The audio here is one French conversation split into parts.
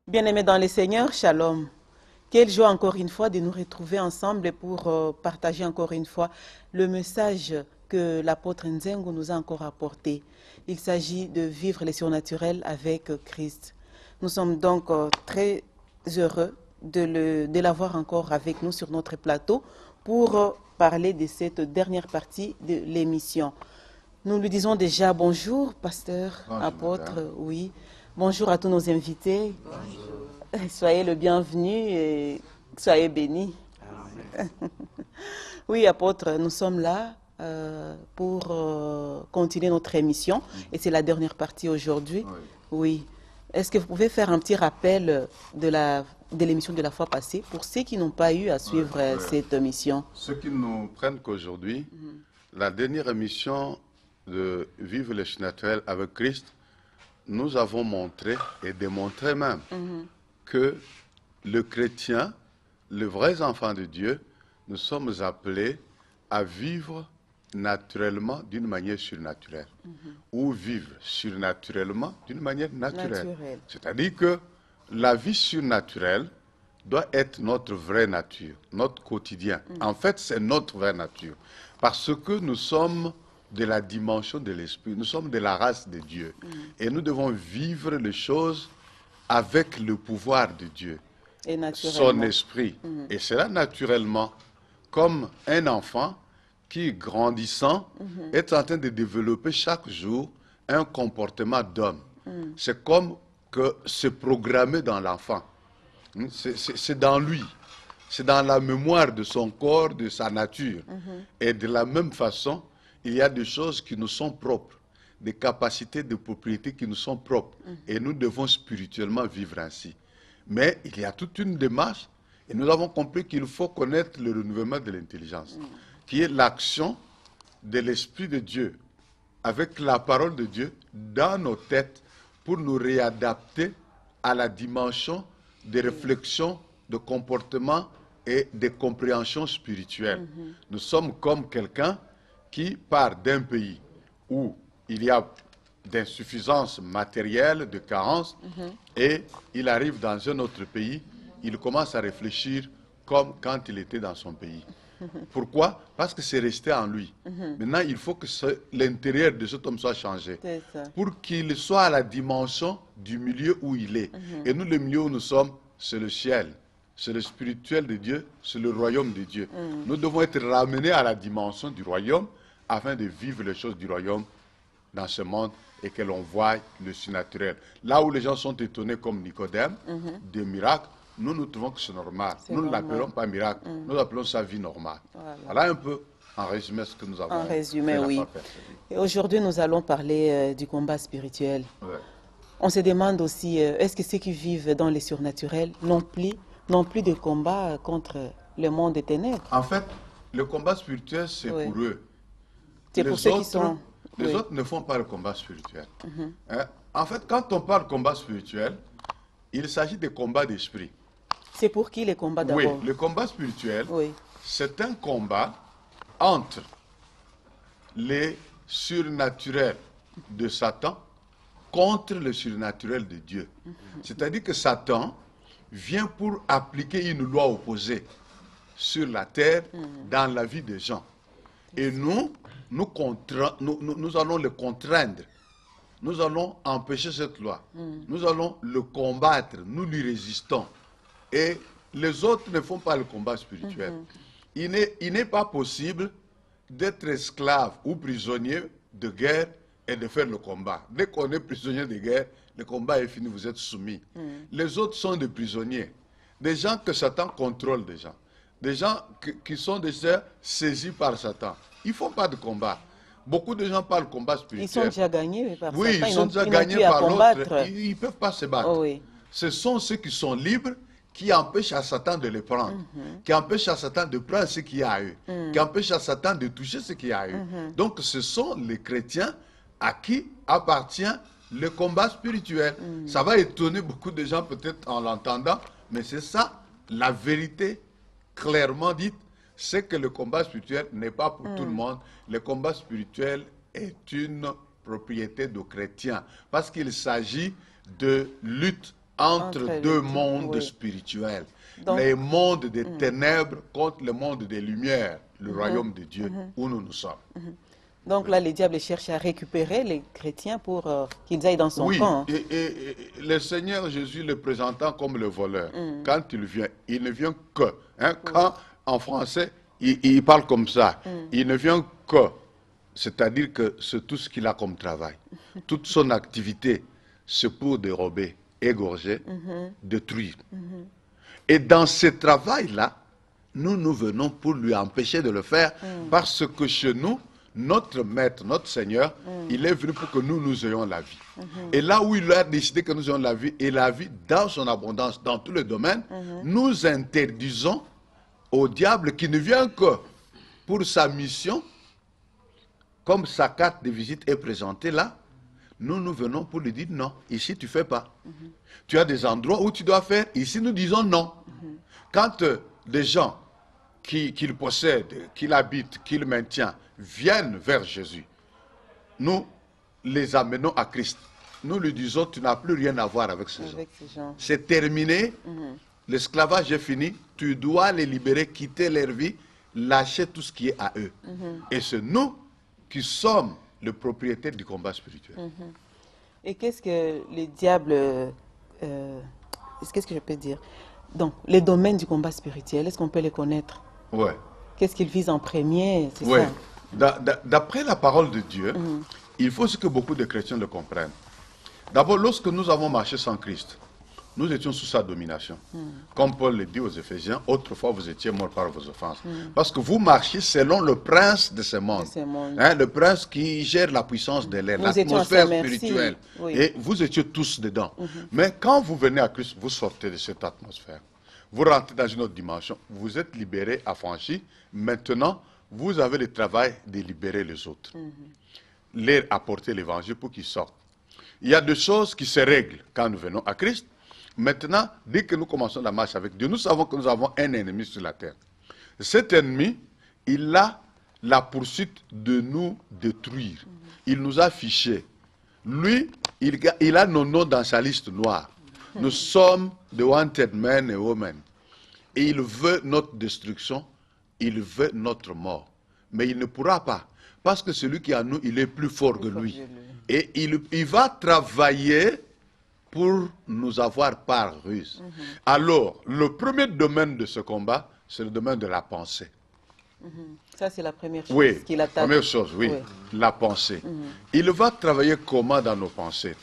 Bien-aimés dans le Seigneur, shalom. Quelle joie encore une fois de nous retrouver ensemble pour partager encore une fois le message que l'apôtre Nzengo nous a encore apporté. Il s'agit de vivre les surnaturels avec Christ. Nous sommes donc très heureux de l'avoir encore avec nous sur notre plateau pour parler de cette dernière partie de l'émission. Nous lui disons déjà bonjour, pasteur, Bonjour, apôtre, madame. oui. Bonjour à tous nos invités. Bonjour. Soyez le bienvenu et soyez bénis. Oui, apôtre, nous sommes là pour continuer notre émission et c'est la dernière partie aujourd'hui. Oui. Est-ce que vous pouvez faire un petit rappel de l'émission de la fois passée pour ceux qui n'ont pas eu à suivre cette émission? Ceux qui nous prennent qu'aujourd'hui, la dernière émission de Vivre les surnaturels avec Christ, nous avons montré et démontré même que le chrétien, les vrais enfants de Dieu, nous sommes appelés à vivre naturellement d'une manière surnaturelle ou vivre surnaturellement d'une manière naturelle. C'est-à-dire que la vie surnaturelle doit être notre vraie nature, notre quotidien. En fait, c'est notre vraie nature. Parce que nous sommes de la dimension de l'esprit, nous sommes de la race de Dieu. Et nous devons vivre les choses avec le pouvoir de Dieu, Et son esprit. Et cela naturellement, comme un enfant qui, grandissant, est en train de développer chaque jour un comportement d'homme. C'est comme que c'est programmé dans l'enfant. C'est dans lui. C'est dans la mémoire de son corps, de sa nature. Et de la même façon, il y a des choses qui nous sont propres, des capacités, des propriétés qui nous sont propres. Et nous devons spirituellement vivre ainsi. Mais il y a toute une démarche, et nous avons compris qu'il faut connaître le renouvellement de l'intelligence, qui est l'action de l'Esprit de Dieu, avec la parole de Dieu dans nos têtes, pour nous réadapter à la dimension des réflexions, de comportement et de compréhension spirituelle. Nous sommes comme quelqu'un qui part d'un pays où il y a d'insuffisance matérielle, de carence, et il arrive dans un autre pays, il commence à réfléchir comme quand il était dans son pays. Pourquoi? Parce que c'est resté en lui. Maintenant, il faut que l'intérieur de cet homme soit changé pour qu'il soit à la dimension du milieu où il est. Et nous, le milieu où nous sommes, c'est le ciel. C'est le spirituel de Dieu, c'est le royaume de Dieu. Nous devons être ramenés à la dimension du royaume afin de vivre les choses du royaume dans ce monde et que l'on voit le surnaturel. Là où les gens sont étonnés comme Nicodème, des miracles, nous trouvons que c'est normal. Nous ne l'appelons pas miracle, nous appelons ça vie normale. Voilà un peu, en résumé, ce que nous avons En résumé, oui. Et aujourd'hui, nous allons parler du combat spirituel. On se demande aussi, est-ce que ceux qui vivent dans les surnaturels n'ont plus de combat contre le monde des ténèbres? En fait, le combat spirituel, c'est pour eux. C'est pour ceux qui sont... Les autres ne font pas le combat spirituel. En fait, quand on parle de combat spirituel, il s'agit de combat d'esprit. C'est pour qui les combats d'abord? Oui, le combat spirituel, c'est un combat entre les surnaturels de Satan contre le surnaturel de Dieu. C'est-à-dire que Satan vient pour appliquer une loi opposée sur la terre, dans la vie des gens. Et nous allons le contraindre. Nous allons empêcher cette loi. Nous allons le combattre. Nous lui résistons. Et les autres ne font pas le combat spirituel. Il n'est pas possible d'être esclave ou prisonnier de guerre et de faire le combat. Dès qu'on est prisonnier de guerre, le combat est fini, vous êtes soumis. Les autres sont des prisonniers. Des gens que Satan contrôle déjà. Des gens qui sont déjà saisis par Satan. Ils ne font pas de combat. Beaucoup de gens parlent de combat spirituel. Ils sont déjà gagnés par Satan. Oui, ils sont déjà gagnés par l'autre. Ils ne peuvent pas se battre. Ce sont ceux qui sont libres qui empêchent à Satan de les prendre, qui empêchent à Satan de prendre ce qu'il y a à eux, qui empêchent à Satan de toucher ce qu'il y a à eux. Donc ce sont les chrétiens à qui appartient le combat spirituel. Ça va étonner beaucoup de gens peut-être en l'entendant, mais c'est ça la vérité clairement dite, c'est que le combat spirituel n'est pas pour tout le monde. Le combat spirituel est une propriété de chrétiens, parce qu'il s'agit de lutte entre deux mondes spirituels. Donc, les mondes des ténèbres contre le monde des lumières, le royaume de Dieu où nous sommes. Donc là, le diable cherche à récupérer les chrétiens pour qu'ils aillent dans son camp. Oui, et le Seigneur Jésus le présentant comme le voleur. Quand il vient, il ne vient que. Hein, quand en français, il parle comme ça. Il ne vient que. C'est-à-dire que c'est tout ce qu'il a comme travail. Toute son activité, c'est pour dérober, égorger, détruire. Et dans ce travail-là, nous venons pour lui empêcher de le faire parce que chez nous, notre maître, notre Seigneur, il est venu pour que nous ayons la vie. Et là où il a décidé que nous ayons la vie, et la vie dans son abondance, dans tous les domaines, nous interdisons au diable qui ne vient que pour sa mission, comme sa carte de visite est présentée là, nous venons pour lui dire non, ici tu ne fais pas. Tu as des endroits où tu dois faire, ici nous disons non. Quand des gens qu'il possède, qu'il habite, qu'il maintient, viennent vers Jésus, nous les amenons à Christ. Nous lui disons, tu n'as plus rien à voir avec ces gens. C'est terminé, l'esclavage est fini, tu dois les libérer, quitter leur vie, lâcher tout ce qui est à eux. Et c'est nous qui sommes le propriétaire du combat spirituel. Et qu'est-ce que le diable... qu'est-ce que je peux dire? Donc, les domaines du combat spirituel, est-ce qu'on peut les connaître? Oui. Qu'est-ce qu'il vise en premier? Oui. D'après la parole de Dieu, il faut que beaucoup de chrétiens le comprennent. D'abord, lorsque nous avons marché sans Christ, nous étions sous sa domination. Comme Paul le dit aux Éphésiens, autrefois vous étiez morts par vos offenses. Parce que vous marchiez selon le prince de ce monde. Hein, le prince qui gère la puissance de l'air, l'atmosphère spirituelle. Et vous étiez tous dedans. Mais quand vous venez à Christ, vous sortez de cette atmosphère. Vous rentrez dans une autre dimension. Vous êtes libérés, affranchis. Maintenant, vous avez le travail de libérer les autres. Leur apporter l'évangile pour qu'ils sortent. Il y a des choses qui se règlent quand nous venons à Christ. Maintenant, dès que nous commençons la marche avec Dieu, nous savons que nous avons un ennemi sur la terre. Cet ennemi, il a la poursuite de nous détruire. Il nous a fichés. Lui, il a nos noms dans sa liste noire. Nous sommes the wanted men et women. Et il veut notre destruction, il veut notre mort. Mais il ne pourra pas. Parce que celui qui est en nous, il est plus fort que lui. Et il va travailler pour nous avoir par ruse. Alors, le premier domaine de ce combat, c'est le domaine de la pensée. Ça, c'est la première chose qu'il attaque. Première chose, la pensée. Il va travailler comment dans nos pensées?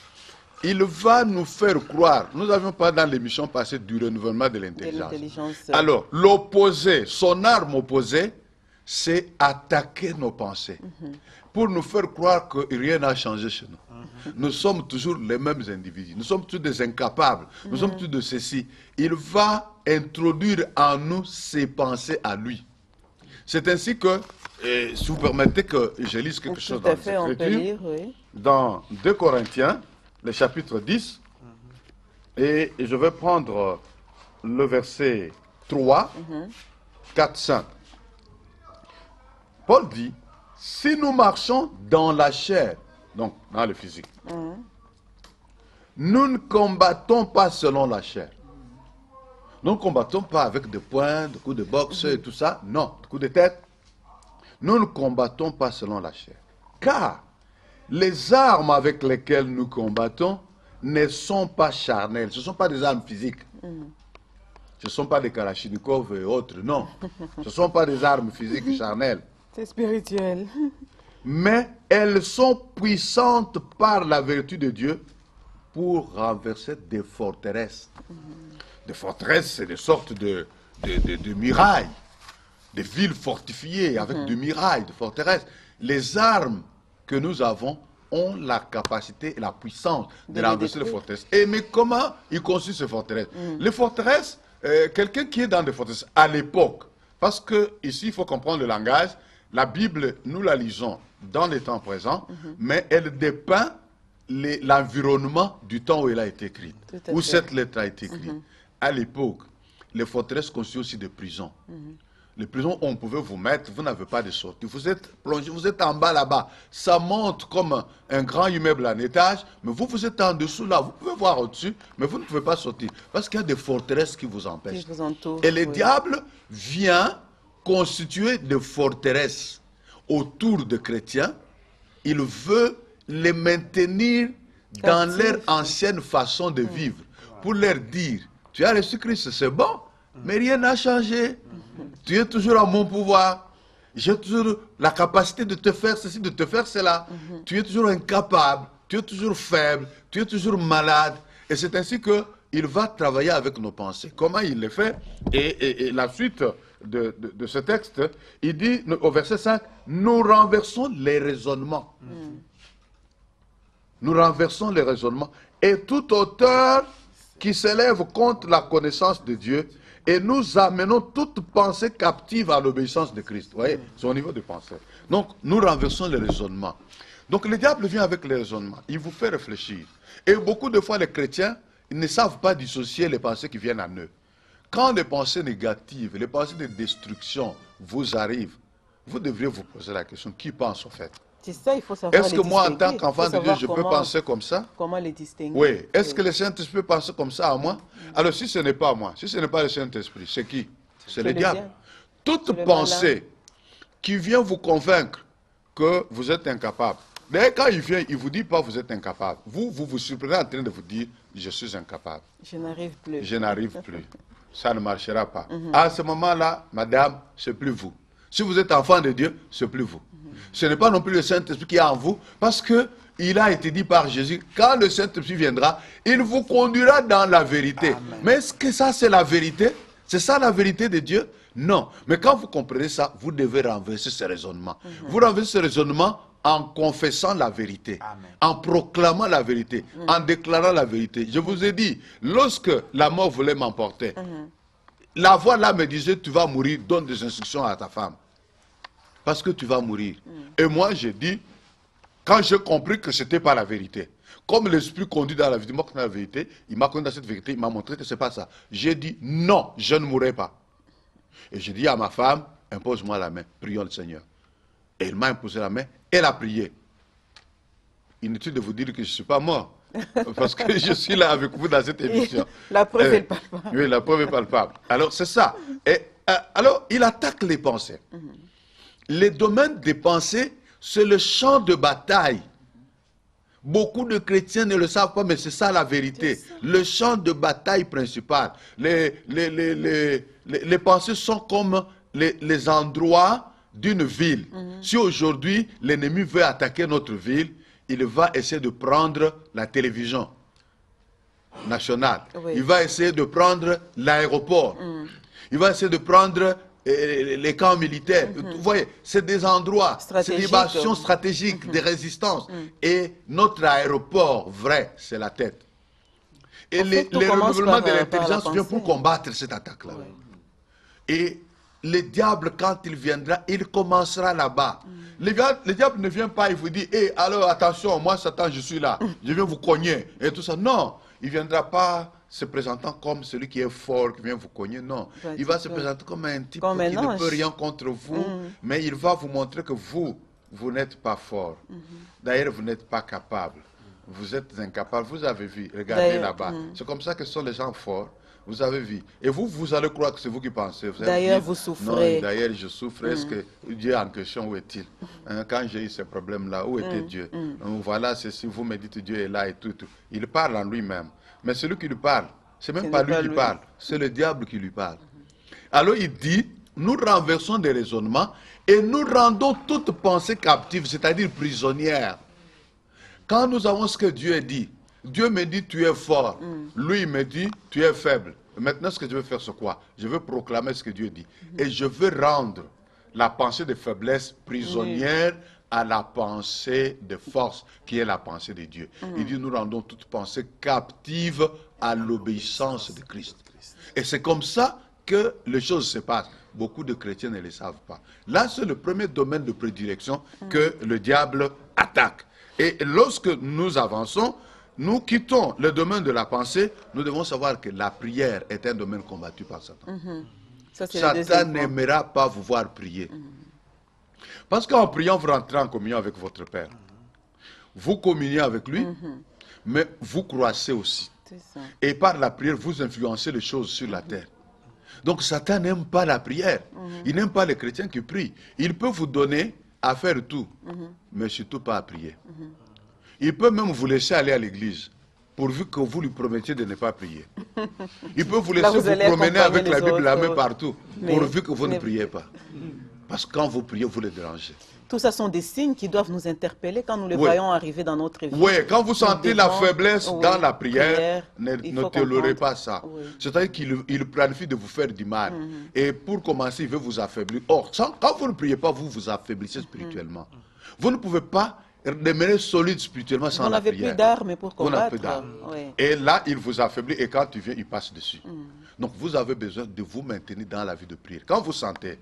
Il va nous faire croire, nous n'avions pas dans l'émission passée du renouvellement de l'intelligence. Alors, l'opposé, son arme opposée, c'est attaquer nos pensées. Pour nous faire croire que rien n'a changé chez nous. Nous sommes toujours les mêmes individus. Nous sommes tous des incapables. Nous sommes tous de ceci. Il va introduire en nous ses pensées à lui. C'est ainsi que, si vous permettez que je lise quelque chose dans les Écritures, dans 2 Corinthiens, le chapitre 10, et je vais prendre le verset 3, 4, 5. Paul dit, si nous marchons dans la chair, donc dans le physique, nous ne combattons pas selon la chair. Nous ne combattons pas avec des poings, des coups de boxe et tout ça. Non, des coups de tête. Nous ne combattons pas selon la chair. Car les armes avec lesquelles nous combattons ne sont pas charnelles. Ce ne sont pas des armes physiques. Ce ne sont pas des Kalachnikov et autres. Non. Ce ne sont pas des armes physiques charnelles. C'est spirituel. Mais elles sont puissantes par la vertu de Dieu pour renverser des forteresses. Des forteresses, c'est des sortes de murailles, des villes fortifiées avec des murailles, des forteresses. Les armes que nous avons ont la capacité et la puissance de renverser les forteresses. Mais comment ils construisent ces forteresses? Les forteresses, quelqu'un qui est dans des forteresses à l'époque, parce que ici il faut comprendre le langage, la Bible, nous la lisons dans les temps présents, mais elle dépeint l'environnement du temps où elle a été écrite, où cette lettre a été écrite. À l'époque, les forteresses constituaient aussi des prisons. Les prisons où on pouvait vous mettre, vous n'avez pas de sortie. Vous êtes plongé, vous êtes en bas là-bas. Ça monte comme un grand immeuble en étage, mais vous êtes en dessous là. Vous pouvez voir au-dessus, mais vous ne pouvez pas sortir. Parce qu'il y a des forteresses qui vous empêchent. Qui vous entourent, et le oui. diable vient constituer des forteresses autour des chrétiens. Il veut les maintenir dans Captifs. leur ancienne façon de vivre. Pour leur dire, tu as reçu Christ, c'est bon, mais rien n'a changé. Tu es toujours à mon pouvoir. J'ai toujours la capacité de te faire ceci, de te faire cela. Tu es toujours incapable, tu es toujours faible, tu es toujours malade. Et c'est ainsi qu'il va travailler avec nos pensées. Comment il le fait? Et la suite de ce texte, il dit au verset 5, nous renversons les raisonnements. Nous renversons les raisonnements. Et toute hauteur qui s'élève contre la connaissance de Dieu, et nous amenons toute pensée captive à l'obéissance de Christ. Vous voyez, c'est au niveau de pensée. Donc, nous renversons les raisonnements. Donc, le diable vient avec les raisonnements. Il vous fait réfléchir. Et beaucoup de fois, les chrétiens, ils ne savent pas dissocier les pensées qui viennent à eux. Quand les pensées négatives, les pensées de destruction vous arrivent, vous devriez vous poser la question, qui pense au fait? C'est ça, il faut savoir Est-ce que moi, en tant qu'enfant de Dieu, je peux penser comme ça? Comment les distinguer? Oui. Est-ce que le Saint-Esprit peut penser comme ça à moi? Alors, si ce n'est pas moi, si ce n'est pas le Saint-Esprit, c'est qui? C'est le diable. Toute pensée qui vient vous convaincre que vous êtes incapable. D'ailleurs, quand il vient, il ne vous dit pas vous êtes incapable. Vous vous surprenez en train de vous dire, je suis incapable. Je n'arrive plus. Je n'arrive plus. Ça ne marchera pas. À ce moment-là, madame, c'est plus vous. Si vous êtes enfant de Dieu, c'est plus vous. Ce n'est pas non plus le Saint-Esprit qui est en vous, parce que il a été dit par Jésus, quand le Saint-Esprit viendra, il vous conduira dans la vérité. Amen. Mais est-ce que ça c'est la vérité? C'est ça la vérité de Dieu? Non. Mais quand vous comprenez ça, vous devez renverser ce raisonnement. Vous renversez ce raisonnement en confessant la vérité, amen, en proclamant la vérité, en déclarant la vérité. Je vous ai dit, lorsque la mort voulait m'emporter, la voix là me disait, tu vas mourir, donne des instructions à ta femme. Parce que tu vas mourir. Et moi, j'ai dit, quand j'ai compris que ce n'était pas la vérité, comme l'esprit conduit dans la vérité, il m'a conduit dans cette vérité, il m'a montré que ce n'est pas ça. J'ai dit, non, je ne mourrai pas. Et j'ai dit à ma femme, impose-moi la main, prions le Seigneur. Et il m'a imposé la main, elle a prié. Inutile de vous dire que je ne suis pas mort, parce que je suis là avec vous dans cette émission. La preuve est palpable. Oui, la preuve est palpable. Alors, c'est ça. Et, alors, il attaque les pensées. Les domaines des pensées, c'est le champ de bataille. Beaucoup de chrétiens ne le savent pas, mais c'est ça la vérité. Le champ de bataille principal. Les pensées sont comme les endroits d'une ville. Si aujourd'hui, l'ennemi veut attaquer notre ville, il va essayer de prendre la télévision nationale. Oui. Il va essayer de prendre l'aéroport. Il va essayer de prendre les camps militaires. Vous voyez, c'est des endroits, c'est des bastions stratégiques, des résistances. Et notre aéroport, vrai, c'est la tête. Et les renouvellements de l'intelligence viennent pour combattre cette attaque-là. Oui. Et le diable, quand il viendra, il commencera là-bas. Le diable ne vient pas, il vous dit, hey, alors attention, moi Satan, je suis là, je viens vous cogner, et tout ça. Non, il ne viendra pas se présentant comme celui qui est fort, qui vient vous cogner, non. Il va se présenter comme un type qui ne peut rien contre vous, mais il va vous montrer que vous n'êtes pas fort. D'ailleurs, vous n'êtes pas capable. Vous êtes incapable, vous avez vu, regardez là-bas. C'est comme ça que sont les gens forts. Vous avez vu. Et vous allez croire que c'est vous qui pensez. D'ailleurs, vous souffrez. Non, d'ailleurs, je souffre. Est-ce que Dieu est en question? Où est-il? Quand j'ai eu ces problèmes-là, où était Dieu? Voilà, c'est si vous me dites Dieu est là et tout. Il parle en lui-même. Mais celui qui lui parle, c'est même pas lui qui parle. C'est le diable qui lui parle. Alors il dit, nous renversons des raisonnements et nous rendons toute pensée captive, c'est-à-dire prisonnière. Quand nous avons ce que Dieu dit, Dieu me dit, tu es fort. Lui, il me dit, tu es faible. Maintenant, ce que je veux faire, c'est quoi? Je veux proclamer ce que Dieu dit. Et je veux rendre la pensée de faiblesse prisonnière à la pensée de force, qui est la pensée de Dieu. Il dit, nous rendons toute pensée captive à l'obéissance de Christ. Et c'est comme ça que les choses se passent. Beaucoup de chrétiens ne le savent pas. Là, c'est le premier domaine de prédilection que le diable attaque. Et lorsque nous avançons, nous quittons le domaine de la pensée, nous devons savoir que la prière est un domaine combattu par Satan. Satan n'aimera pas vous voir prier. Parce qu'en priant, vous rentrez en communion avec votre Père. Vous communiez avec lui, mais vous croissez aussi. Et par la prière, vous influencez les choses sur la terre. Donc Satan n'aime pas la prière. Il n'aime pas les chrétiens qui prient. Il peut vous donner à faire tout, mais surtout pas à prier. Il peut même vous laisser aller à l'église, pourvu que vous lui promettiez de ne pas prier. Il peut vous laisser vous promener avec la Bible la main partout, pourvu que vous ne priez pas. Parce que quand vous priez, vous les dérangez. Tout ça sont des signes qui doivent nous interpeller quand nous les voyons arriver dans notre vie. Oui, quand vous sentez la faiblesse dans la prière, ne tolérez pas ça. C'est-à-dire qu'il planifie de vous faire du mal. Et pour commencer, il veut vous affaiblir. Or, quand vous ne priez pas, vous vous affaiblissez spirituellement. Vous ne pouvez pas demeurer solide spirituellement sans la prière. Vous n'avez plus d'armes pour combattre. Vous n'avez plus d'armes. Et là, il vous affaiblit et quand il vient, il passe dessus. Donc, vous avez besoin de vous maintenir dans la vie de prière. Quand vous sentez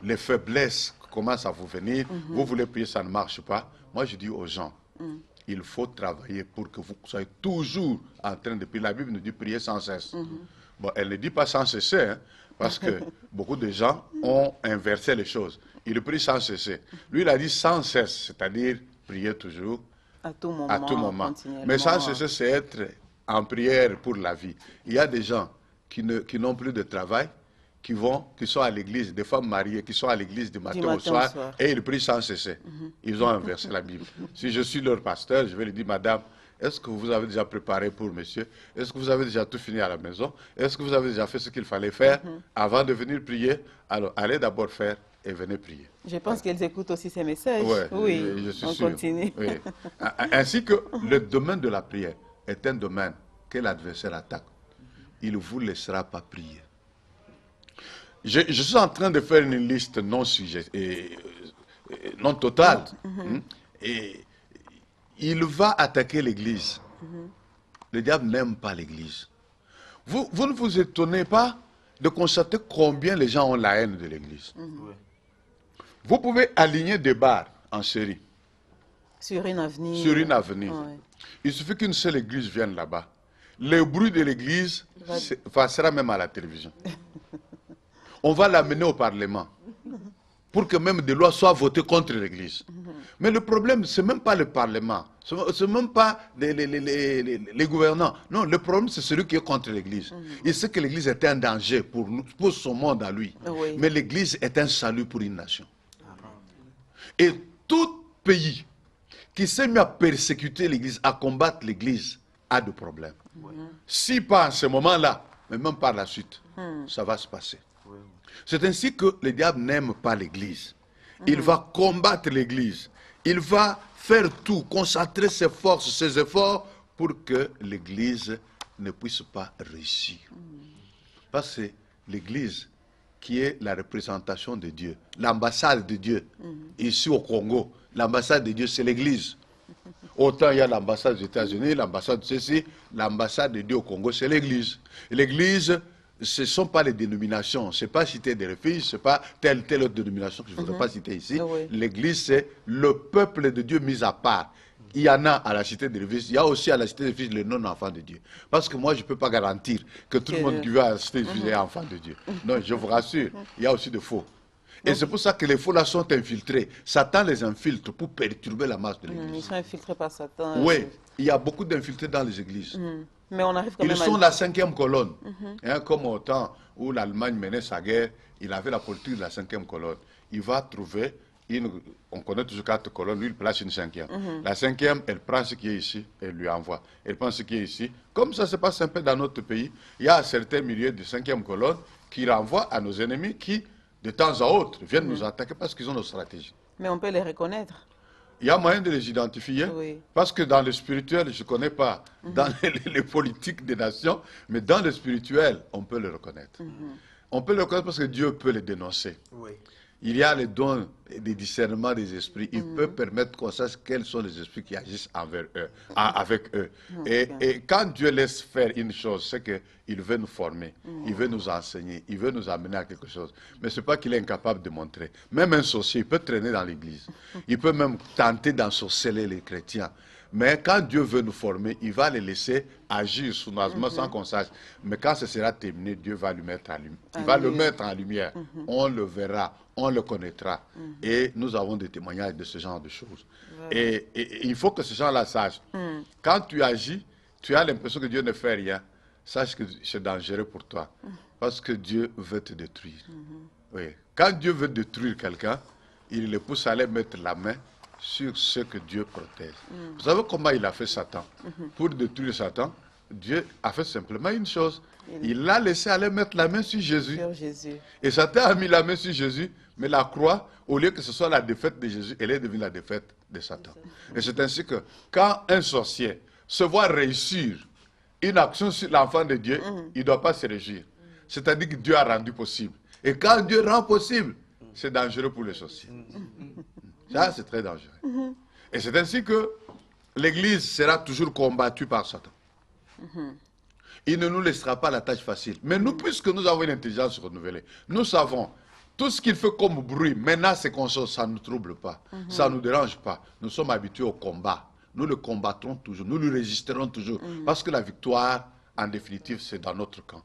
les faiblesses commencent à vous venir, vous voulez prier, ça ne marche pas. Moi, je dis aux gens, il faut travailler pour que vous soyez toujours en train de prier. La Bible nous dit prier sans cesse. Bon, elle ne dit pas sans cesser, hein, parce que beaucoup de gens ont inversé les choses. Il prie sans cesser. Lui, il a dit sans cesse, c'est-à-dire prier toujours, à tout moment. Mais sans cesser, c'est être en prière pour la vie. Il y a des gens qui n'ont plus de travail, qui sont à l'église, des femmes mariées qui sont à l'église du matin au soir, et ils prient sans cesser. Ils ont inversé la Bible. Si je suis leur pasteur, je vais lui dire, madame, est-ce que vous avez déjà préparé pour monsieur? Est-ce que vous avez déjà tout fini à la maison? Est-ce que vous avez déjà fait ce qu'il fallait faire avant de venir prier? Alors, allez d'abord faire et venez prier. Je pense qu'elles écoutent aussi ces messages. Oui, je suis sûr. Continue. Oui. Ainsi que le domaine de la prière est un domaine que l'adversaire attaque. Il ne vous laissera pas prier. Je suis en train de faire une liste non totale. Et il va attaquer l'Église. Le diable n'aime pas l'Église. Vous ne vous étonnez pas de constater combien les gens ont la haine de l'Église. Vous pouvez aligner des barres en série. Sur une avenue. Sur une avenue. Il suffit qu'une seule église vienne là-bas. Le bruit de l'église passera même à la télévision. On va l'amener au Parlement pour que même des lois soient votées contre l'Église. Mais le problème, ce n'est même pas le Parlement, ce n'est même pas les gouvernants. Non, le problème, c'est celui qui est contre l'Église. Il sait que l'Église est un danger pour son monde à lui. Mais l'Église est un salut pour une nation. Et tout pays qui s'est mis à persécuter l'Église, à combattre l'Église, a des problèmes. Si pas en ce moment-là, mais même par la suite, ça va se passer. C'est ainsi que le diable n'aime pas l'Église. Il va combattre l'Église. Il va faire tout, concentrer ses forces, ses efforts pour que l'Église ne puisse pas réussir. Parce que l'Église, qui est la représentation de Dieu, l'ambassade de Dieu, ici au Congo, l'ambassade de Dieu, c'est l'Église. Autant il y a l'ambassade des États-Unis, l'ambassade de ceci, l'ambassade de Dieu au Congo, c'est l'Église. L'Église, ce ne sont pas les dénominations, ce n'est pas citer des refuges, ce n'est pas telle autre dénomination que je ne voudrais pas citer ici. L'Église, c'est le peuple de Dieu mis à part. Il y en a à la cité des refuges, il y a aussi à la cité des refuges les non-enfants de Dieu. Parce que moi, je ne peux pas garantir que tout le monde qui va à la cité des refuges est enfant de Dieu. Non, je vous rassure, il y a aussi des faux. Et c'est pour ça que les faux là sont infiltrés. Satan les infiltre pour perturber la masse de l'Église. Ils sont infiltrés par Satan. Oui, il y a beaucoup d'infiltrés dans les églises. Mais on arrive quand même Ils sont la cinquième colonne. Comme au temps où l'Allemagne menait sa guerre, il avait la politique de la cinquième colonne. Il va trouver, on connaît toujours 4 colonnes, lui il place une cinquième. La cinquième, elle prend ce qui est ici et lui envoie. Elle prend ce qui est ici. Comme ça se passe un peu dans notre pays, il y a certains milieux de cinquième colonne qui renvoient à nos ennemis qui, de temps à autre, viennent nous attaquer parce qu'ils ont nos stratégies. Mais on peut les reconnaître. Il y a moyen de les identifier, parce que dans le spirituel, je ne connais pas, dans les politiques des nations, mais dans le spirituel, on peut le reconnaître. On peut le reconnaître parce que Dieu peut les dénoncer. Il y a les dons des discernements des esprits. Il peut permettre qu'on sache quels sont les esprits qui agissent avec eux. Et quand Dieu laisse faire une chose, c'est qu'il veut nous former, il veut nous enseigner, il veut nous amener à quelque chose. Mais ce n'est pas qu'il est incapable de montrer. Même un sorcier, il peut traîner dans l'église. Il peut même tenter d'ensorceler les chrétiens. Mais quand Dieu veut nous former, il va les laisser agir sournoisement sans qu'on sache. Mais quand ce sera terminé, Dieu va lui mettre en lumière. Il va le mettre en lumière. On le verra, on le connaîtra. Et nous avons des témoignages de ce genre de choses. Et il faut que ces gens-là sachent. Quand tu agis, tu as l'impression que Dieu ne fait rien. Sache que c'est dangereux pour toi. Parce que Dieu veut te détruire. Oui. Quand Dieu veut détruire quelqu'un, il le pousse à aller mettre la main sur ce que Dieu protège. Vous savez comment il a fait Satan? Pour détruire Satan, Dieu a fait simplement une chose. Il l'a laissé aller mettre la main sur Jésus. Et Satan a mis la main sur Jésus, mais la croix, au lieu que ce soit la défaite de Jésus, elle est devenue la défaite de Satan. Et c'est ainsi que quand un sorcier se voit réussir une action sur l'enfant de Dieu, il ne doit pas se réjouir. C'est-à-dire que Dieu a rendu possible. Et quand Dieu rend possible, c'est dangereux pour les sorciers. Ça, c'est très dangereux. Et c'est ainsi que l'Église sera toujours combattue par Satan. Il ne nous laissera pas la tâche facile. Mais nous, puisque nous avons une intelligence renouvelée, nous savons tout ce qu'il fait comme bruit, menace et conscience, ça ne nous trouble pas. Ça ne nous dérange pas. Nous sommes habitués au combat. Nous le combattrons toujours. Nous lui résisterons toujours. Parce que la victoire, en définitive, c'est dans notre camp.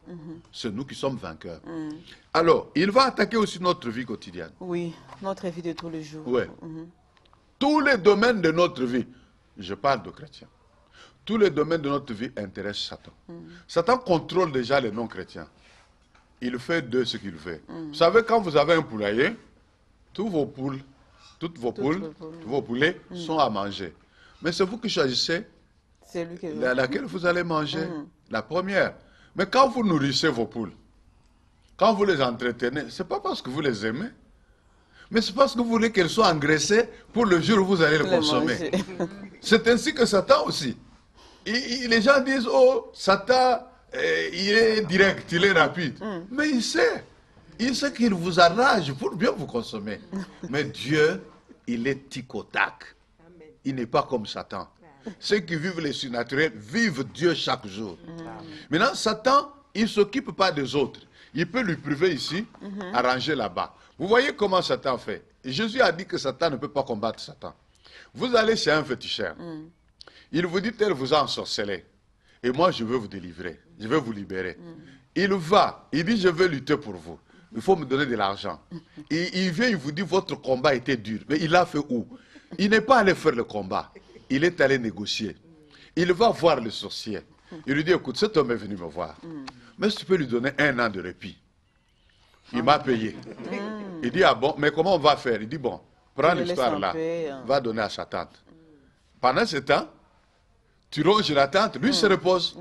C'est nous qui sommes vainqueurs. Alors, il va attaquer aussi notre vie quotidienne. Oui, notre vie de tous les jours. Oui. Tous les domaines de notre vie, je parle de chrétiens, tous les domaines de notre vie intéressent Satan. Satan contrôle déjà les non-chrétiens. Il fait d'eux ce qu'il veut. Vous savez, quand vous avez un poulailler, tous vos poules, tous vos poulets sont à manger. Mais c'est vous qui choisissez laquelle vous allez manger, la première. Mais quand vous nourrissez vos poules, quand vous les entretenez, ce n'est pas parce que vous les aimez, mais c'est parce que vous voulez qu'elles soient engraissées pour le jour où vous allez les consommer. C'est ainsi que Satan aussi. Les gens disent, oh, Satan, il est direct, il est rapide. Mais il sait qu'il vous arrange pour bien vous consommer. Mais Dieu, il est tic au tac. Il n'est pas comme Satan. Ceux qui vivent les surnaturels vivent Dieu chaque jour. Maintenant, Satan, il ne s'occupe pas des autres. Il peut lui priver ici, arranger là-bas. Vous voyez comment Satan fait. Jésus a dit que Satan ne peut pas combattre Satan. Vous allez chez un féticheur. Il vous dit, tel vous a ensorcelé. Et moi, je veux vous délivrer. Je veux vous libérer. Il va. Il dit, je veux lutter pour vous. Il faut me donner de l'argent. Il vient, il vous dit, votre combat était dur. Mais il l'a fait où? Il n'est pas allé faire le combat. Il est allé négocier. Il va voir le sorcier. Il lui dit, écoute, cet homme est venu me voir. Mais tu peux lui donner 1 an de répit. Il m'a payé. Il dit, ah bon, mais comment on va faire? Il dit, bon, prends l'histoire là, va donner à sa tante. Pendant ce temps, tu ronges la tante, lui se repose.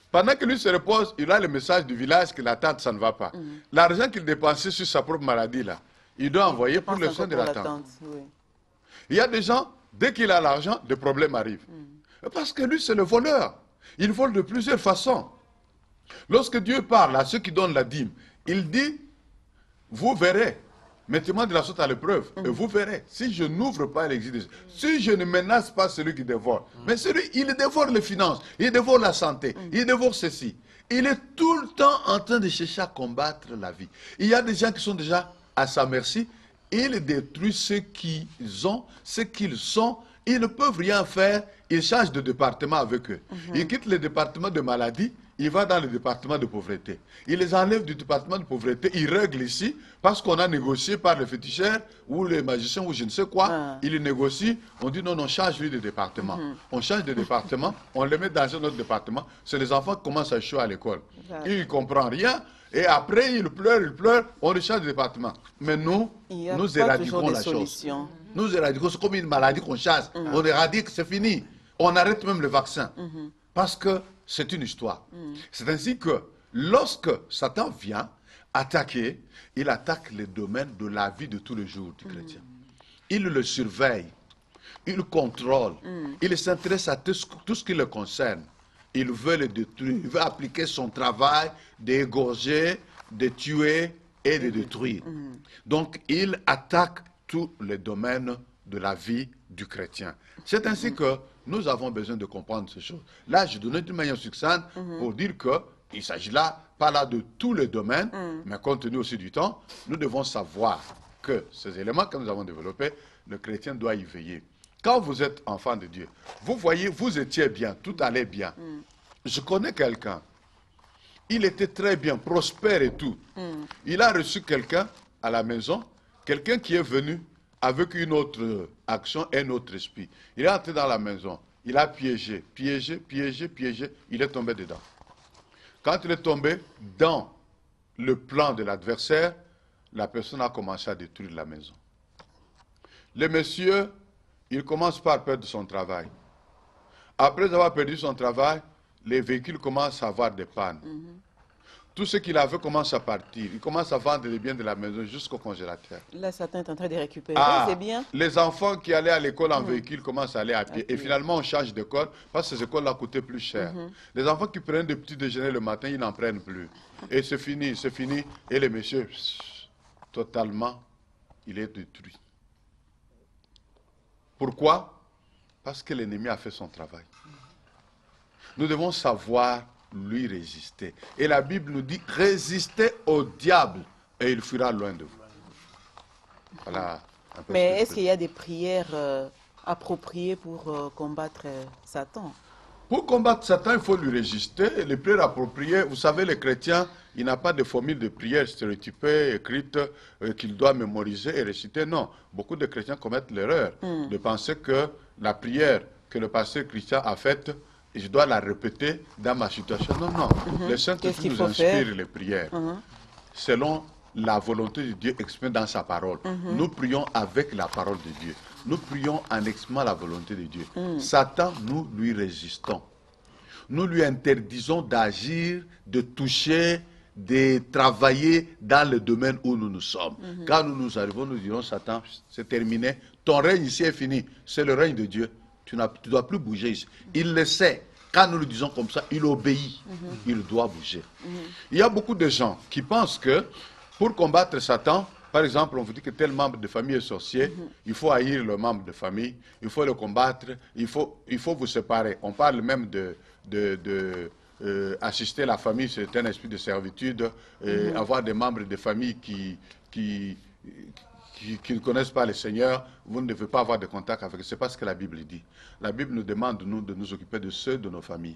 Pendant que lui se repose, il a le message du village que la tante, ça ne va pas. L'argent qu'il dépensait sur sa propre maladie là, il doit envoyer pour le soin de la tante. Il y a des gens, dès qu'il a l'argent, des problèmes arrivent. Parce que lui, c'est le voleur. Il vole de plusieurs façons. Lorsque Dieu parle à ceux qui donnent la dîme, il dit, vous verrez, mettez-moi de la sorte à l'épreuve, et vous verrez, si je n'ouvre pas l'exil, si je ne menace pas celui qui dévore, mais celui, il dévore les finances, il dévore la santé, il dévore ceci. Il est tout le temps en train de chercher à combattre la vie. Il y a des gens qui sont déjà à sa merci, il détruit ce qu'ils ont, ce qu'ils sont, ils ne peuvent rien faire, ils changent de département avec eux. Ils quittent le département de maladie, il va dans le département de pauvreté. Il les enlève du département de pauvreté, il règle ici, parce qu'on a négocié par le féticheur ou le magicien ou je ne sais quoi. Il négocie, on dit non, on change lui de département. On change de département, on le met dans un autre département. C'est les enfants qui commencent à échouer à l'école. Ils ne comprennent rien, et après ils pleurent, on le change de département. Mais nous éradiquons la chose. Nous éradiquons, c'est comme une maladie qu'on chasse. On éradique, c'est fini. On arrête même le vaccin. Parce que c'est une histoire. C'est ainsi que lorsque Satan vient attaquer, il attaque les domaines de la vie de tous les jours du chrétien. Il le surveille, il contrôle, il s'intéresse à tout ce qui le concerne. Il veut le détruire, il veut appliquer son travail d'égorger, de tuer et de détruire. Donc il attaque tous les domaines de la vie du chrétien. C'est ainsi que nous avons besoin de comprendre ces choses. Là, je donne d'une manière succincte pour dire qu'il s'agit là, pas là de tous les domaines, mais compte tenu aussi du temps, nous devons savoir que ces éléments que nous avons développés, le chrétien doit y veiller. Quand vous êtes enfant de Dieu, vous voyez, vous étiez bien, tout allait bien. Je connais quelqu'un, il était très bien, prospère et tout. Il a reçu quelqu'un à la maison, quelqu'un qui est venu avec une autre action, un autre esprit. Il est entré dans la maison, il a piégé, il est tombé dedans. Quand il est tombé dans le plan de l'adversaire, la personne a commencé à détruire la maison. Le monsieur, il commence par perdre son travail. Après avoir perdu son travail, les véhicules commencent à avoir des pannes. Tout ce qu'il avait commence à partir. Il commence à vendre les biens de la maison jusqu'au congélateur. Là, Satan est en train de récupérer, c'est bien. Les enfants qui allaient à l'école en véhicule commencent à aller à pied. Et finalement, on change d'école parce que ces écoles-là coûtaient plus cher. Les enfants qui prennent des petits déjeuners le matin, ils n'en prennent plus. Et c'est fini, c'est fini. Et le monsieur, totalement, il est détruit. Pourquoi? Parce que l'ennemi a fait son travail. Nous devons savoir lui résister. Et la Bible nous dit, résistez au diable et il fuira loin de vous. Voilà. Mais est-ce qu'il y a des prières appropriées pour combattre Satan? Pour combattre Satan, il faut lui résister. Les prières appropriées, vous savez, les chrétiens, il n'y a pas de formule de prière stéréotypée, écrite, qu'il doit mémoriser et réciter. Non. Beaucoup de chrétiens commettent l'erreur de penser que la prière que le pasteur chrétien a faite, je dois la répéter dans ma situation. Non, non. Le Saint-Esprit nous inspire les prières selon la volonté de Dieu exprimée dans sa parole. Nous prions avec la parole de Dieu. Nous prions en exprimant la volonté de Dieu. Satan, nous lui résistons. Nous lui interdisons d'agir, de toucher, de travailler dans le domaine où nous nous sommes. Quand nous arrivons, nous dirons, Satan, c'est terminé. Ton règne ici est fini. C'est le règne de Dieu. Tu ne dois plus bouger ici. Il le sait. Quand nous le disons comme ça, il obéit. Il doit bouger. Il y a beaucoup de gens qui pensent que pour combattre Satan, par exemple, on vous dit que tel membre de famille est sorcier, il faut haïr le membre de famille, il faut le combattre, il faut vous séparer. On parle même assister la famille, c'est un esprit de servitude, avoir des membres de famille qui ne connaissent pas le Seigneur, vous ne devez pas avoir de contact avec eux. C'est pas ce que la Bible dit. La Bible nous demande, nous, de nous occuper de ceux de nos familles.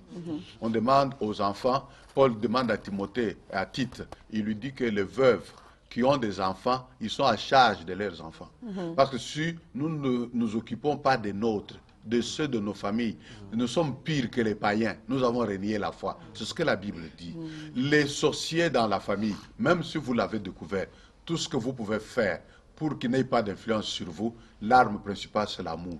On demande aux enfants, Paul demande à Timothée, à Tite, il lui dit que les veuves qui ont des enfants, ils sont à charge de leurs enfants. Parce que si nous ne nous occupons pas des nôtres, de ceux de nos familles, nous sommes pires que les païens. Nous avons renié la foi. C'est ce que la Bible dit. Les sorciers dans la famille, même si vous l'avez découvert, tout ce que vous pouvez faire pour qu'il n'ait pas d'influence sur vous, l'arme principale, c'est l'amour.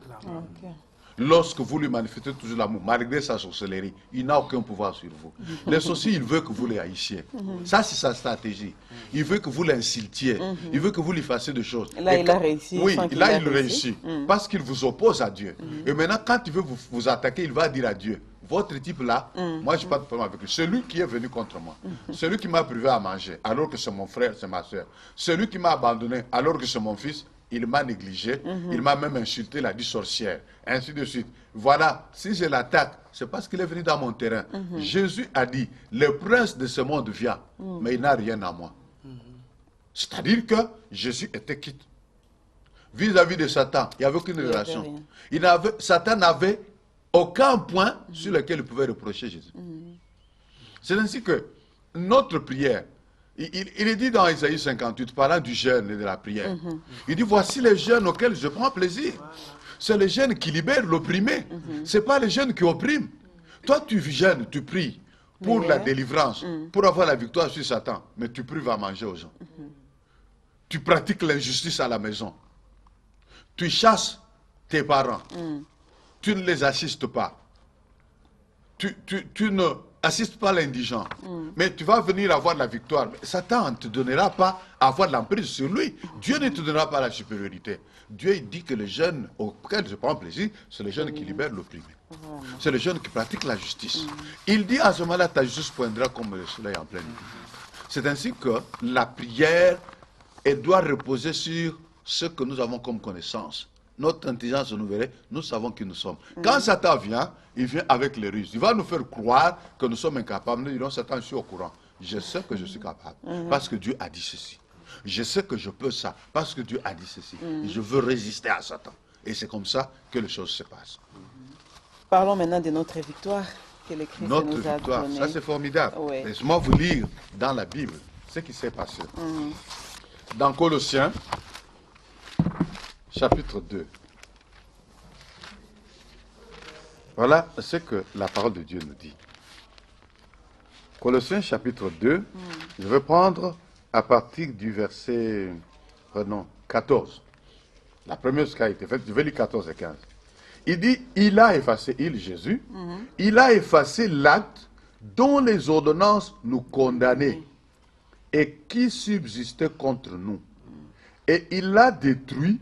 Lorsque vous lui manifestez toujours l'amour, malgré sa sorcellerie, il n'a aucun pouvoir sur vous. Les sorciers, il veut que vous les haïssiez. Ça, c'est sa stratégie. Il veut que vous l'insultiez. Il veut que vous lui fassiez des choses. Là, il a réussi. Oui, là, il réussit. Parce qu'il vous oppose à Dieu. Et maintenant, quand il veut vous attaquer, il va dire à Dieu, votre type là, moi, je n'ai pas de problème avec lui. Celui qui est venu contre moi. Celui qui m'a privé à manger, alors que c'est mon frère, c'est ma soeur. Celui qui m'a abandonné, alors que c'est mon fils. Il m'a négligé, il m'a même insulté, il a dit sorcière, ainsi de suite. Voilà, si je l'attaque, c'est parce qu'il est venu dans mon terrain. Jésus a dit, le prince de ce monde vient, mais il n'a rien à moi. C'est-à-dire que Jésus était quitte. Vis-à-vis de Satan, il n'y avait aucune relation. Satan n'avait aucun point sur lequel il pouvait reprocher Jésus. C'est ainsi que notre prière, il est dit dans Isaïe 58, parlant du jeûne et de la prière. Il dit, voici les jeûnes auxquels je prends plaisir. C'est les jeûnes qui libèrent l'opprimé. Ce n'est pas les jeûnes qui oppriment. Toi, tu jeûnes, tu pries pour la délivrance, pour avoir la victoire sur Satan. Mais tu prives à manger aux gens. Tu pratiques l'injustice à la maison. Tu chasses tes parents. Tu ne les assistes pas. Tu ne assistes pas l'indigent. Mais tu vas venir avoir la victoire. Mais Satan ne te donnera pas à avoir l'emprise sur lui. Dieu ne te donnera pas la supériorité. Dieu dit que les jeunes auxquels je prends plaisir, c'est les jeunes qui libèrent l'opprimé. C'est les jeunes qui pratiquent la justice. Il dit à ce moment-là, ta justice poindra comme le soleil en pleine nuit. C'est ainsi que la prière, elle doit reposer sur ce que nous avons comme connaissance. Notre intelligence nous verrait, nous savons qui nous sommes. Quand Satan vient, il vient avec les ruses. Il va nous faire croire que nous sommes incapables. Nous dirons, Satan, je suis au courant. Je sais que je suis capable. Parce que Dieu a dit ceci. Je sais que je peux ça. Parce que Dieu a dit ceci. Je veux résister à Satan. Et c'est comme ça que les choses se passent. Parlons maintenant de notre victoire que le Christ Notre nous a victoire, donnée. ça c'est formidable. Oui. Laisse-moi vous lire dans la Bible ce qui s'est passé. Dans Colossiens, chapitre 2. Voilà ce que la parole de Dieu nous dit. Colossiens chapitre 2, je vais prendre à partir du verset 14. La première chose qui a été faite, je vais lire 14 et 15. Il dit, il a effacé, Jésus, il a effacé l'acte dont les ordonnances nous condamnaient et qui subsistait contre nous. Et il l'a détruit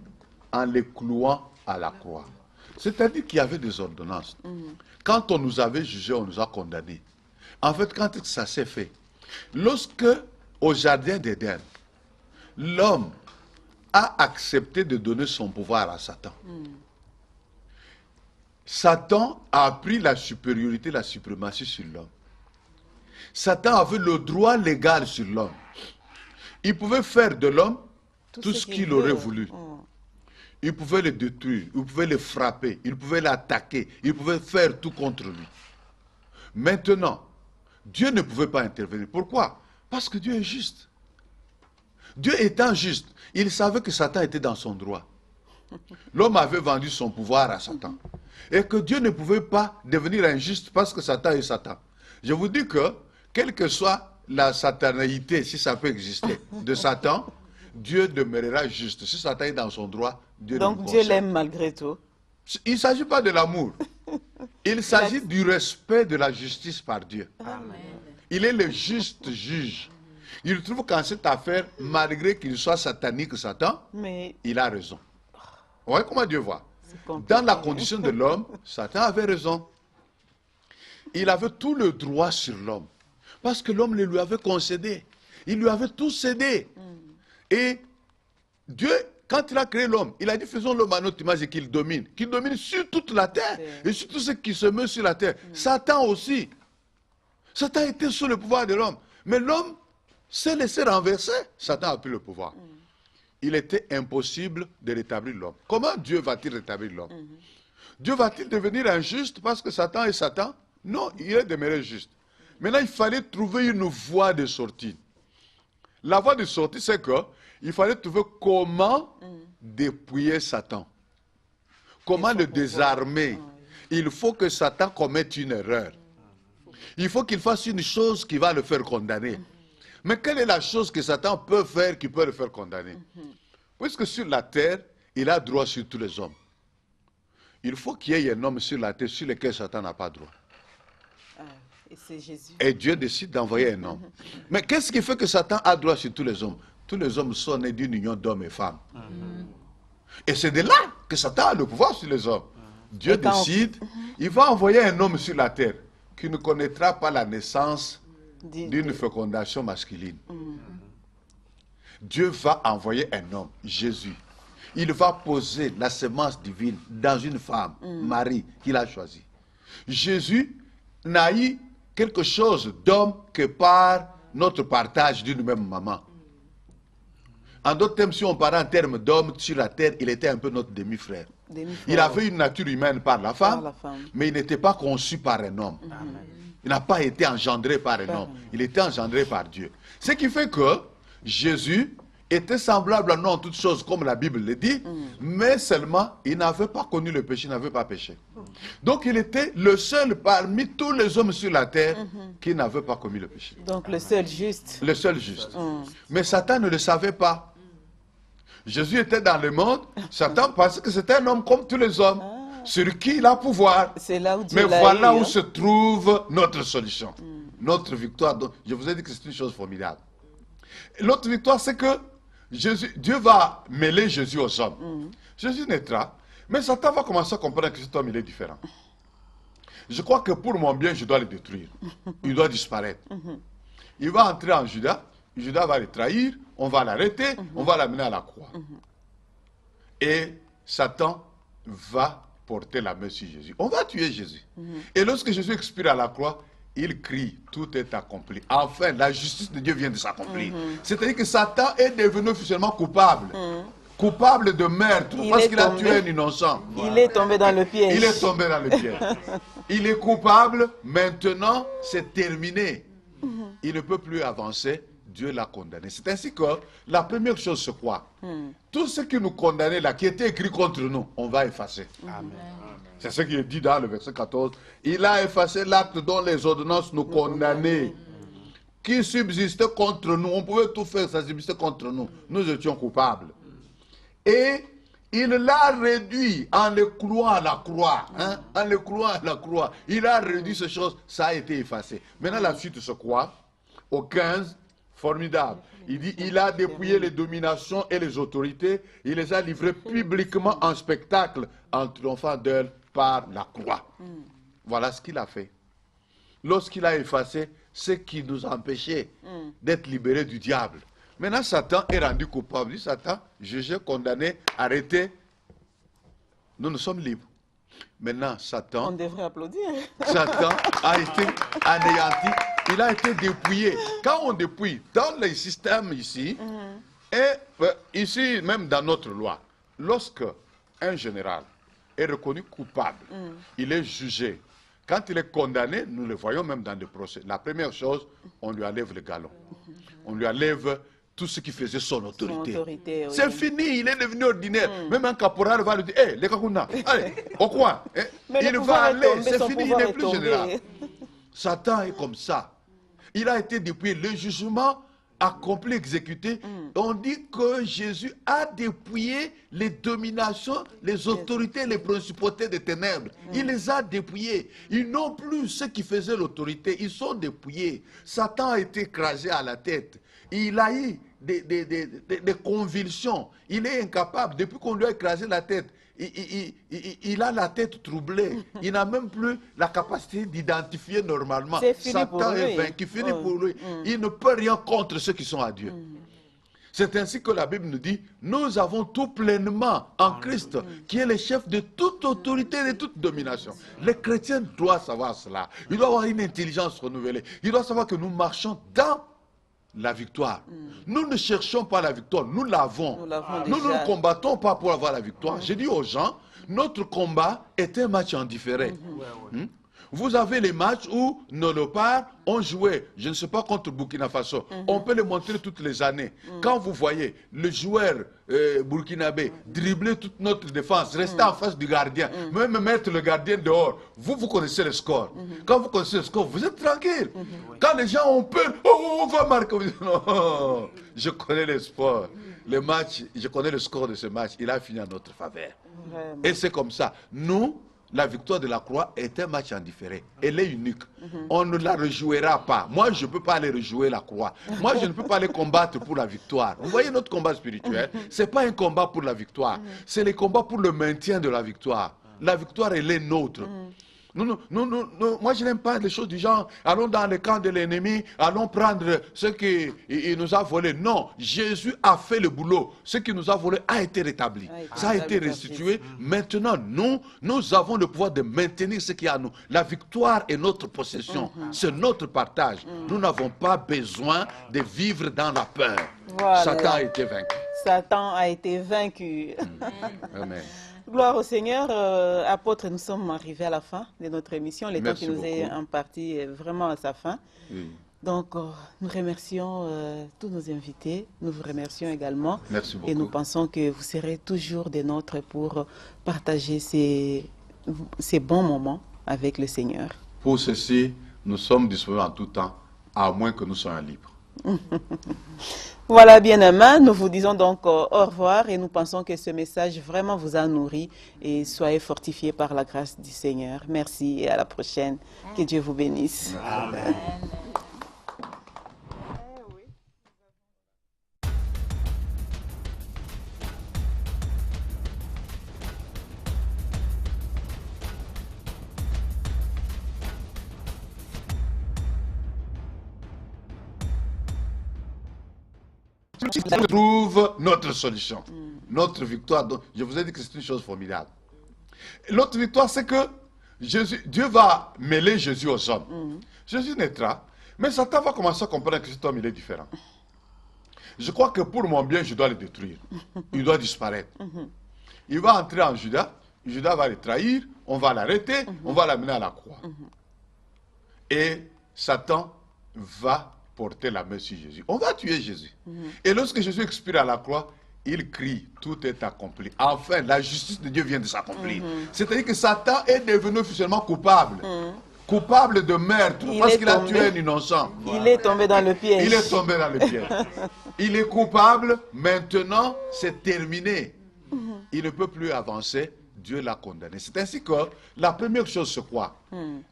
en les clouant à la croix. C'est-à-dire qu'il y avait des ordonnances. Quand on nous avait jugés, on nous a condamnés. En fait, quand ça s'est fait, lorsque, au jardin d'Éden, l'homme a accepté de donner son pouvoir à Satan, Satan a pris la supériorité, la suprématie sur l'homme. Satan avait le droit légal sur l'homme. Il pouvait faire de l'homme tout ce qu'il aurait voulu. Il pouvait le détruire, il pouvait le frapper, il pouvait l'attaquer, il pouvait faire tout contre lui. Maintenant, Dieu ne pouvait pas intervenir. Pourquoi? Parce que Dieu est juste. Dieu étant juste, il savait que Satan était dans son droit. L'homme avait vendu son pouvoir à Satan. Et que Dieu ne pouvait pas devenir injuste parce que Satan est Satan. Je vous dis que, quelle que soit la satanéité, si ça peut exister, de Satan, Dieu demeurera juste. Si Satan est dans son droit, Dieu ne le Donc Dieu l'aime malgré tout. Il ne s'agit pas de l'amour. Il s'agit du respect de la justice par Dieu. Amen. Il est le juste juge. Il trouve qu'en cette affaire, malgré qu'il soit satanique, Satan, Mais il a raison. Vous voyez comment Dieu voit? c'est compliqué. Dans la condition de l'homme, Satan avait raison. Il avait tout le droit sur l'homme. Parce que l'homme le lui avait concédé. Il lui avait tout cédé. Et Dieu, quand il a créé l'homme, il a dit faisons l'homme à notre image et qu'il domine sur toute la terre et sur tout ce qui se meut sur la terre. Satan aussi. Satan était sous le pouvoir de l'homme. Mais l'homme s'est laissé renverser. Satan a pris le pouvoir. Il était impossible de rétablir l'homme. Comment Dieu va-t-il rétablir l'homme? Dieu va-t-il devenir injuste parce que Satan est Satan? Non, il est demeuré juste. Maintenant, il fallait trouver une voie de sortie. La voie de sortie, c'est que il fallait trouver comment dépouiller Satan. Comment le désarmer. Il faut que Satan commette une erreur. Il faut qu'il fasse une chose qui va le faire condamner. Mais quelle est la chose que Satan peut faire qui peut le faire condamner? Puisque sur la terre, il a droit sur tous les hommes. Il faut qu'il y ait un homme sur la terre sur lequel Satan n'a pas droit. Et c'est Jésus. Et Dieu décide d'envoyer un homme. Mais qu'est-ce qui fait que Satan a droit sur tous les hommes? Tous les hommes sont nés d'une union d'hommes et femmes. Et c'est de là que Satan a le pouvoir sur les hommes. Dieu décide, il va envoyer un homme sur la terre qui ne connaîtra pas la naissance d'une fécondation masculine. Dieu va envoyer un homme, Jésus. Il va poser la semence divine dans une femme, Marie, qu'il a choisie. Jésus n'a eu quelque chose d'homme que par notre partage d'une même maman. En d'autres termes, si on parlait en termes d'homme sur la terre, il était un peu notre demi-frère. Il avait une nature humaine par la femme, mais il n'était pas conçu par un homme. Il n'a pas été engendré par un homme. Il était engendré par Dieu. Ce qui fait que Jésus était semblable à nous en toutes choses, comme la Bible le dit, mais seulement, il n'avait pas connu le péché, il n'avait pas péché. Donc, il était le seul parmi tous les hommes sur la terre qui n'avait pas commis le péché. Donc, le seul juste. Le seul juste. Mais Satan ne le savait pas. Jésus était dans le monde, Satan pensait que c'était un homme comme tous les hommes, sur qui il a pouvoir. C'est là où Dieu Mais l'a voilà eu, où se trouve notre solution, notre victoire. Donc, je vous ai dit que c'est une chose formidable. L'autre victoire, c'est que Dieu va mêler Jésus aux hommes. Jésus naîtra, mais Satan va commencer à comprendre que cet homme, il est différent. Je crois que pour mon bien, je dois le détruire. Il doit disparaître. Il va entrer en Juda, Judas va le trahir, on va l'arrêter, on va l'amener à la croix. Et Satan va porter la main sur Jésus. On va tuer Jésus. Et lorsque Jésus expire à la croix, il crie, tout est accompli. Enfin, la justice de Dieu vient de s'accomplir. C'est-à-dire que Satan est devenu officiellement coupable. coupable de meurtre parce qu'il a tué un innocent. Il est tombé dans le piège. Il est tombé dans le piège. Il est coupable, maintenant c'est terminé. Il ne peut plus avancer, Dieu l'a condamné. C'est ainsi que la première chose c'est quoi? Tout ce qui nous condamnait là, qui était écrit contre nous, on va effacer. C'est ce qui est dit dans le verset 14. Il a effacé l'acte dont les ordonnances nous condamnaient, qui subsistait contre nous. On pouvait tout faire, ça subsistait contre nous. Nous étions coupables. Et il l'a réduit en le clouant à la croix. En le clouant à la croix. Il a réduit ces choses, ça a été effacé. Maintenant, la suite, c'est quoi? Au 15, formidable. Il dit, il a dépouillé les dominations et les autorités. Il les a livrées publiquement en spectacle, en triomphant d'elles par la croix. Voilà ce qu'il a fait. Lorsqu'il a effacé ce qui nous empêchait d'être libérés du diable. Maintenant, Satan est rendu coupable. Il dit, Satan, jugé, condamné, arrêté. Nous sommes libres. Maintenant, Satan... On devrait applaudir. Satan a été anéanti. Il a été dépouillé. Quand on dépouille, dans les systèmes ici, et ici, même dans notre loi, lorsque un général est reconnu coupable, il est jugé. Quand il est condamné, nous le voyons même dans des procès. La première chose, on lui enlève le galon. On lui enlève tout ce qui faisait son autorité. Oui. C'est fini, il est devenu ordinaire. Même un caporal va lui dire, hé, les kakuna, allez, au coin. Il va aller, c'est fini, il n'est plus général. Satan est comme ça. Il a été dépouillé. Le jugement accompli, exécuté. On dit que Jésus a dépouillé les dominations, les autorités, les principautés des ténèbres. Il les a dépouillés. Ils n'ont plus ce qui faisait l'autorité. Ils sont dépouillés. Satan a été écrasé à la tête. Il a eu des convulsions. Il est incapable. Depuis qu'on lui a écrasé la tête, il a la tête troublée. Il n'a même plus la capacité d'identifier normalement. Satan est vaincu, fini pour lui. Il ne peut rien contre ceux qui sont à Dieu. C'est ainsi que la Bible nous dit, nous avons tout pleinement en Christ, qui est le chef de toute autorité et de toute domination. Les chrétiens doivent savoir cela. Ils doivent avoir une intelligence renouvelée. Ils doivent savoir que nous marchons dans la victoire. Nous ne cherchons pas la victoire, nous l'avons. Nous ne combattons pas pour avoir la victoire. J'ai dit aux gens, notre combat est un match en différé. Vous avez les matchs où nos léopards ont joué, je ne sais pas, contre Burkina Faso. On peut les montrer toutes les années. Quand vous voyez le joueur burkinabé dribbler toute notre défense, rester en face du gardien, même mettre le gardien dehors, vous connaissez le score. Quand vous connaissez le score, vous êtes tranquille. Quand les gens ont peur, on va marquer. Non, je connais le sport. Le match, je connais le score de ce match. Il a fini en notre faveur. Vraiment. Et c'est comme ça. Nous, la victoire de la croix est un match en différé. Elle est unique. On ne la rejouera pas. Moi, je ne peux pas aller rejouer la croix. Moi, je ne peux pas aller combattre pour la victoire. Vous voyez notre combat spirituel? Ce n'est pas un combat pour la victoire. C'est le combat pour le maintien de la victoire. La victoire, elle est nôtre. Moi, je n'aime pas les choses du genre, allons dans le camp de l'ennemi, allons prendre ce qu'il nous a volé. Non, Jésus a fait le boulot. Ce qui nous a volé a été rétabli. Ça a été restitué. Maintenant, nous avons le pouvoir de maintenir ce qu'il y a à nous. La victoire est notre possession. C'est notre partage. Nous n'avons pas besoin de vivre dans la peur. Voilà. Satan a été vaincu. Satan a été vaincu. Amen. Gloire au Seigneur. Apôtre, nous sommes arrivés à la fin de notre émission. Le temps qui nous est imparti est vraiment à sa fin. Oui. Donc, nous remercions tous nos invités. Nous vous remercions également. Merci beaucoup. Et nous pensons que vous serez toujours des nôtres pour partager ces bons moments avec le Seigneur. Pour ceci, nous sommes disponibles en tout temps, à moins que nous soyons libres. Voilà, bien-aimés, nous vous disons donc au revoir et nous pensons que ce message vraiment vous a nourri et soyez fortifiés par la grâce du Seigneur. Merci et à la prochaine. Que Dieu vous bénisse. Amen. On trouve notre solution, notre victoire. Donc, je vous ai dit que c'est une chose formidable. L'autre victoire, c'est que Dieu va mêler Jésus aux hommes. Jésus naîtra, mais Satan va commencer à comprendre que cet homme il est différent. Je crois que pour mon bien, je dois le détruire. Il doit disparaître. Il va entrer en Judas. Judas va le trahir. On va l'arrêter. On va l'amener à la croix. Et Satan va porter la main sur Jésus. On va tuer Jésus. Et lorsque Jésus expire à la croix, il crie, tout est accompli. Enfin, la justice de Dieu vient de s'accomplir. C'est-à-dire que Satan est devenu officiellement coupable. Coupable de meurtre, parce qu'il a tué un innocent. Il est tombé dans le piège. Il est tombé dans le piège. Il est coupable, maintenant c'est terminé. Il ne peut plus avancer, Dieu l'a condamné. C'est ainsi que la première chose c'est quoi?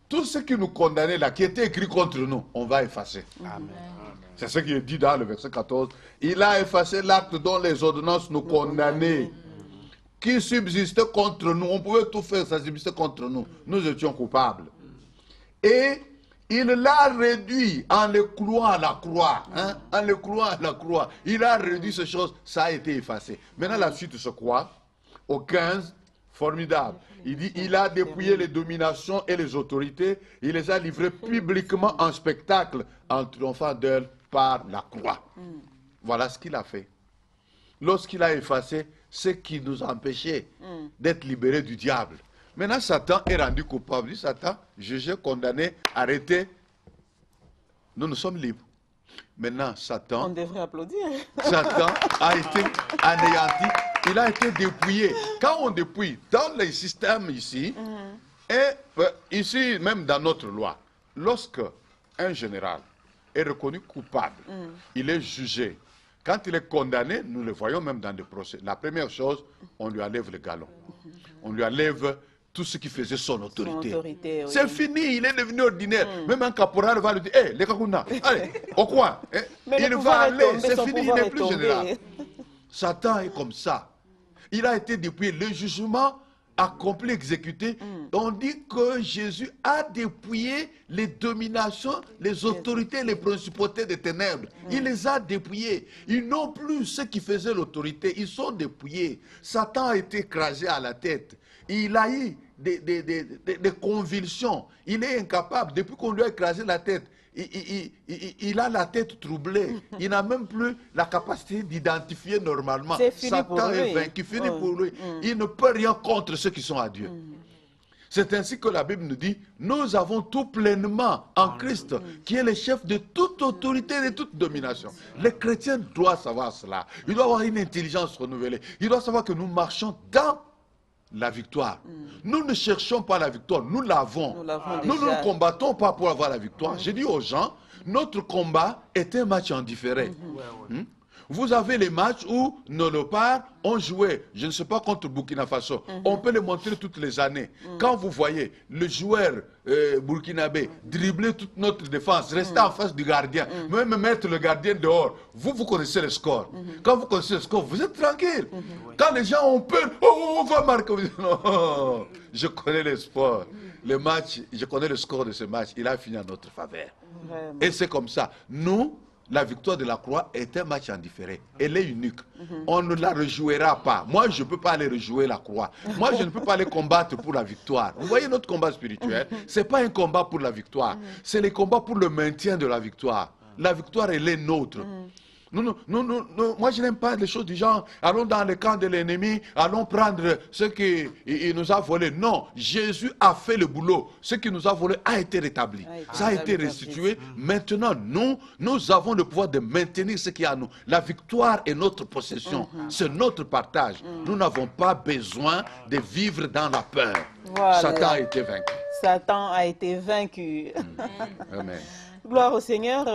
Tout ce qui nous condamnait là, qui était écrit contre nous, on va effacer. Amen. C'est ce qui est dit dans le verset 14. Il a effacé l'acte dont les ordonnances nous condamnaient, qui subsistait contre nous. On pouvait tout faire, ça subsistait contre nous. Nous étions coupables. Et il l'a réduit en le clouant à la croix. En le clouant à la croix. Il a réduit ces choses, ça a été effacé. Maintenant, la suite se quoi? Au 15, formidable. Il dit, il a dépouillé les dominations et les autorités. Il les a livrées publiquement en spectacle, en triomphant d'elles par la croix. Voilà ce qu'il a fait. Lorsqu'il a effacé ce qui nous empêchait d'être libérés du diable. Maintenant, Satan est rendu coupable. Il dit, Satan, jugé, condamné, arrêté. Nous sommes libres. Maintenant, Satan... On devrait applaudir. Satan a été anéanti. Il a été dépouillé. Quand on dépouille, dans les systèmes ici, et ici, même dans notre loi, lorsque un général est reconnu coupable, il est jugé. Quand il est condamné, nous le voyons même dans des procès. La première chose, on lui enlève le galon. On lui enlève tout ce qui faisait son autorité. Oui. C'est fini, il est devenu ordinaire. Même un caporal va lui dire, hé, les Kakuna, allez, au coin. Il va aller, c'est fini, il n'est plus général. Satan est comme ça. Il a été dépouillé. Le jugement accompli, exécuté. On dit que Jésus a dépouillé les dominations, les autorités, les principautés des ténèbres. Il les a dépouillés. Ils n'ont plus ce qui faisait l'autorité. Ils sont dépouillés. Satan a été écrasé à la tête. Il a eu des convulsions. Il est incapable. Depuis qu'on lui a écrasé la tête, il a la tête troublée. Il n'a même plus la capacité d'identifier normalement. Satan est vaincu, fini pour lui. Il ne peut rien contre ceux qui sont à Dieu. C'est ainsi que la Bible nous dit, nous avons tout pleinement en Christ, qui est le chef de toute autorité et de toute domination. Les chrétiens doivent savoir cela. Ils doivent avoir une intelligence renouvelée. Ils doivent savoir que nous marchons dans la victoire. Nous ne cherchons pas la victoire, nous l'avons. Nous ne combattons pas pour avoir la victoire. J'ai dit aux gens, notre combat est un match en différé. Vous avez les matchs où nos léopards ont joué, je ne sais pas, contre Burkina Faso. On peut les montrer toutes les années. Quand vous voyez le joueur burkinabé dribbler toute notre défense, rester en face du gardien, même mettre le gardien dehors, vous connaissez le score. Quand vous connaissez le score, vous êtes tranquille. Quand les gens ont peur, on va marquer. Non, je connais le sport. Le match, je connais le score de ce match. Il a fini en notre faveur. Vraiment. Et c'est comme ça. Nous, la victoire de la croix est un match en différé. Elle est unique. On ne la rejouera pas. Moi, je ne peux pas aller rejouer la croix. Moi, je ne peux pas aller combattre pour la victoire. Vous voyez notre combat spirituel? Ce n'est pas un combat pour la victoire. C'est le combat pour le maintien de la victoire. La victoire, elle est nôtre. Moi, je n'aime pas les choses du genre, allons dans le camp de l'ennemi, allons prendre ce qu'il nous a volé. Non, Jésus a fait le boulot. Ce qu'il nous a volé a été rétabli. Ça a été restitué. Maintenant, nous avons le pouvoir de maintenir ce qu'il y a à nous. La victoire est notre possession. C'est notre partage. Nous n'avons pas besoin de vivre dans la peur. Voilà. Satan a été vaincu. Satan a été vaincu. Amen. Gloire au Seigneur.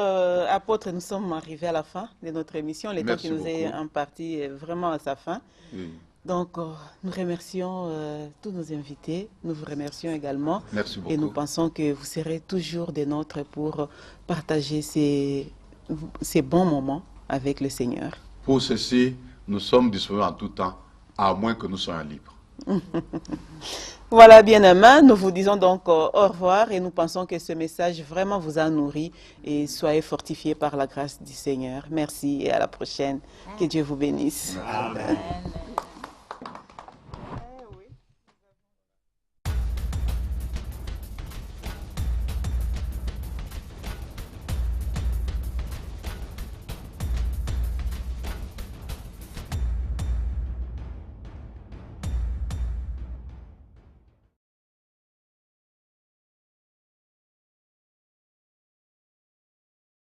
Apôtre, nous sommes arrivés à la fin de notre émission. Le temps qui nous est imparti est vraiment à sa fin. Oui. Donc, nous remercions tous nos invités. Nous vous remercions également. Merci beaucoup. Et nous pensons que vous serez toujours des nôtres pour partager ces bons moments avec le Seigneur. Pour ceci, nous sommes disponibles en tout temps, à moins que nous soyons libres. Voilà, bien-aimés, nous vous disons donc au revoir et nous pensons que ce message vraiment vous a nourri et soyez fortifiés par la grâce du Seigneur. Merci et à la prochaine. Que Dieu vous bénisse. Amen.